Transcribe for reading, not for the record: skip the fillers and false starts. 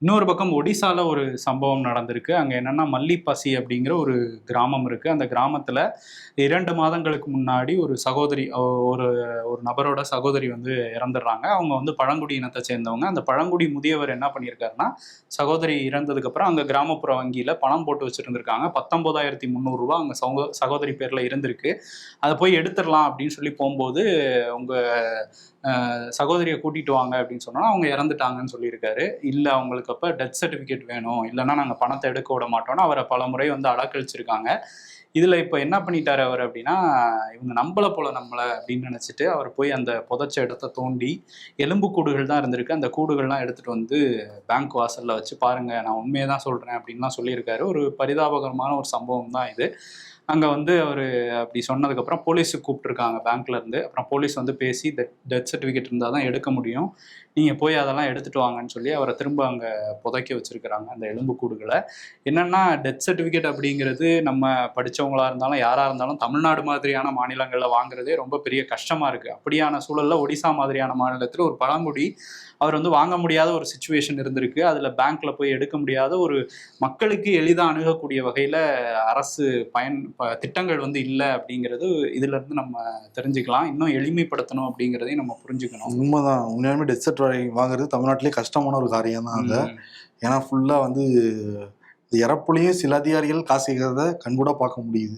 இன்னொரு பக்கம் ஒடிசால ஒரு சம்பவம் நடந்திருக்கு. அங்க என்னன்னா மல்லிப்பசி அப்படிங்கிற ஒரு கிராமம் இருக்கு. அந்த கிராமத்துல 2 மாதங்களுக்கு முன்னாடி ஒரு சகோதரி ஒரு ஒரு நபரோட சகோதரி வந்து இறந்துடுறாங்க. அவங்க வந்து பழங்குடி இனத்தை சேர்ந்தவங்க. அந்த பழங்குடி முதியவர் என்ன பண்ணியிருக்காருன்னா, சகோதரி இறந்ததுக்கு அப்புறம் அங்க கிராமப்புற வங்கியில பணம் போட்டு வச்சிருந்திருக்காங்க. ரூ. 19,300 அவங்க சகோதரி பேர்ல இருந்திருக்கு. அத போய் எடுத்துறலாம் அப்படின்னு சொல்லி போம்போது, உங்க சகோதரிய கூட்டிட்டு வாங்க அப்படின்னு சொன்னா, அவங்க இறந்துட்டாங்கன்னு சொல்லியிருக்காரு. இல்ல அவங்களுக்கு அப்ப டெத் சர்டிபிகேட் வேணும். இல்லன்னா நாங்க பணத்த எடுக்க விட மாட்டோம்ன்னு அவர பலமுறை வந்து அலக்கழிச்சிருக்காங்க. இதுல இப்ப என்ன பண்ணிட்டாரு அவரு அப்படின்னா, இவங்க நம்பல போல நம்மள அப்படின்னு நினைச்சுட்டு, அவர் போய் அந்த புதைச்ச இடத்த தோண்டி, எலும்பு கூடுகள் தான் இருந்திருக்கு. அந்த கூடுகள்லாம் எடுத்துட்டு வந்து பேங்க் வாசல்ல வச்சு பாருங்க, நான் உண்மைய தான் சொல்றேன் அப்படின்லாம் சொல்லியிருக்காரு. ஒரு பரிதாபகரமான ஒரு சம்பவம் தான் இது. அங்க வந்து அவரு அப்படி சொன்னதுக்கப்புறம் போலீஸுக்கு கூப்பிட்டுருக்காங்க பேங்க்ல இருந்து. அப்புறம் போலீஸ் வந்து பேசி டெத் சர்டிஃபிகேட் இருந்தா தான் எடுக்க முடியும். நீங்க போய் அதெல்லாம் எடுத்துட்டு வாங்கன்னு சொல்லி அவர திரும்ப அங்க புதைக்க வச்சிருக்கிறாங்க, அந்த எலும்புக்கூடுகள. என்னன்னா டெத் சர்டிஃபிகேட் அப்படிங்கிறது நம்ம படிச்சவங்களா இருந்தாலும், யாரா இருந்தாலும் தமிழ்நாடு மாதிரியான மாநிலங்கள்ல வாங்குறதே ரொம்ப பெரிய கஷ்டமா இருக்கு. அப்படியான சூழல்ல ஒடிசா மாதிரியான மாநிலத்தில ஒரு பழங்குடி அவர் வந்து வாங்க முடியாத ஒரு சிச்சுவேஷன் இருந்திருக்கு. அதுல பேங்க்ல போய் எடுக்க முடியாத ஒரு மக்களுக்கு எளிதா அணுகக்கூடிய வகையில அரசு திட்டங்கள் வந்து இல்ல அப்படிங்கிறது இதுல இருந்து நம்ம தெரிஞ்சுக்கலாம். இன்னும் எளிமைப்படுத்தணும் அப்படிங்கிறதையும் நம்ம புரிஞ்சுக்கணும். உண்மைதான். உண்மையாலுமே டெத் சர்டிஃபிகேட் வாங்குறது தமிழ்நாட்டிலே கஷ்டமான ஒரு காரியம் தான் அது. ஏன்னா ஃபுல்லா வந்து இறப்புலையும் சில அதிகாரிகள் காசு கேட்கறத கண்கூட பார்க்க முடியுது.